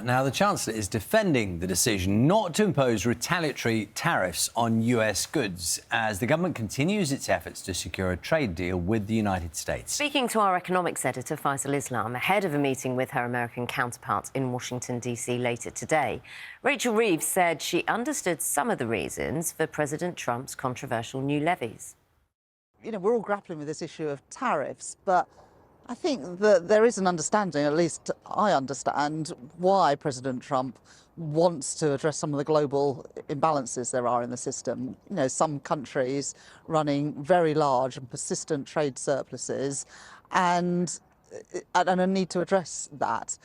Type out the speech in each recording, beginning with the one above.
Now, the Chancellor is defending the decision not to impose retaliatory tariffs on US goods as the government continues its efforts to secure a trade deal with the United States. Speaking to our economics editor, Faisal Islam, ahead of a meeting with her American counterparts in Washington, D.C. later today, Rachel Reeves said she understood some of the reasons for President Trump's controversial new levies. You know, we're all grappling with this issue of tariffs, but I think that there is an understanding, at least I understand, why President Trump wants to address some of the global imbalances there are in the system. You know, some countries running very large and persistent trade surpluses and a need to address that.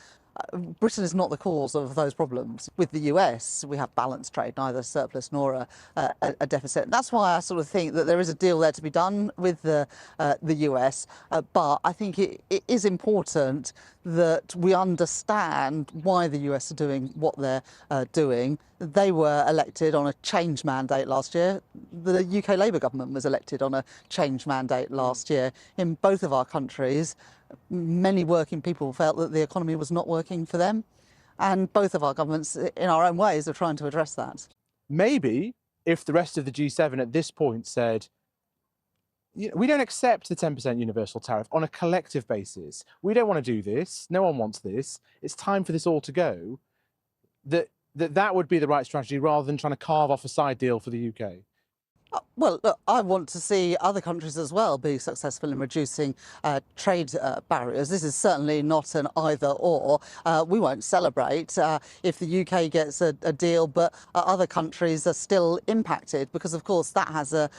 Britain is not the cause of those problems. With the US, we have balanced trade, neither surplus nor a deficit. That's why I sort of think that there is a deal there to be done with the US, but I think it is important that we understand why the US are doing what they're doing. They were elected on a change mandate last year. The UK Labour government was elected on a change mandate last year. In both of our countries, many working people felt that the economy was not working for them, and both of our governments, in our own ways, are trying to address that. Maybe if the rest of the G7 at this point said, we don't accept the 10% universal tariff on a collective basis. We don't want to do this. No one wants this. It's time for this all to go. That would be the right strategy rather than trying to carve off a side deal for the UK. Well, look, I want to see other countries as well be successful in reducing trade barriers. This is certainly not an either or. We won't celebrate if the UK gets a deal, but other countries are still impacted because, of course, that has a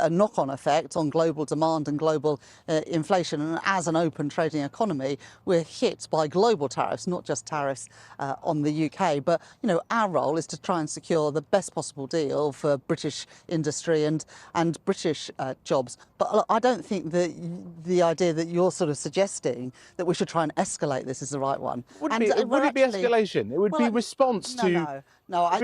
knock-on effect on global demand and global inflation. And as an open trading economy, we're hit by global tariffs, not just tariffs on the UK. But, you know, our role is to try and secure the best possible deal for British industry and British jobs. But look, I don't think that the idea that you're sort of suggesting that we should try and escalate this is the right one. Would it be escalation? It would be response to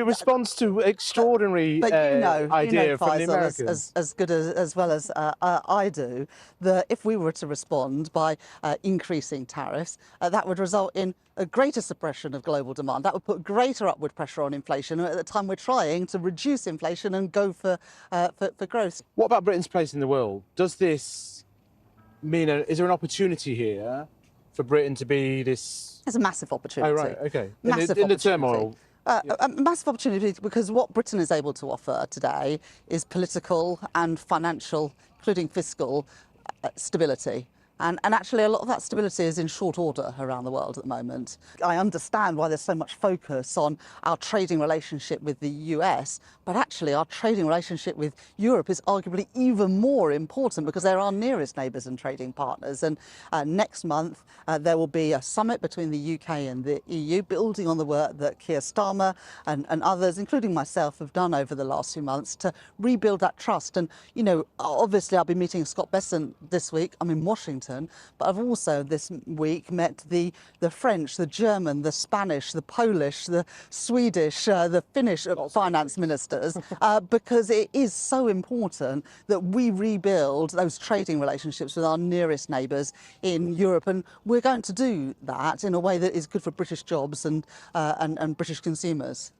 response to extraordinary idea from the Americans. As good as well as I do, that if we were to respond by increasing tariffs, that would result in a greater suppression of global demand. That would put greater upward pressure on inflation at the time we're trying to reduce inflation and go for growth. What about Britain's place in the world? Does this mean, is there an opportunity here for Britain to be this? There's a massive opportunity. Oh, right, okay. Massive in the turmoil. A massive opportunity because what Britain is able to offer today is political and financial, including fiscal, stability. And actually, a lot of that stability is in short order around the world at the moment. I understand why there's so much focus on our trading relationship with the US, but actually our trading relationship with Europe is arguably even more important because they're our nearest neighbours and trading partners. And next month, there will be a summit between the UK and the EU, building on the work that Keir Starmer and others, including myself, have done over the last few months to rebuild that trust. And, you know, obviously I'll be meeting Scott Bessent this week. I'm in Washington. But I've also this week met the French, the German, the Spanish, the Polish, the Swedish, the Finnish finance ministers, because it is so important that we rebuild those trading relationships with our nearest neighbours in Europe. And we're going to do that in a way that is good for British jobs and British consumers.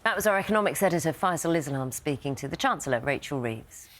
That was our economics editor, Faisal Islam, speaking to the Chancellor, Rachel Reeves.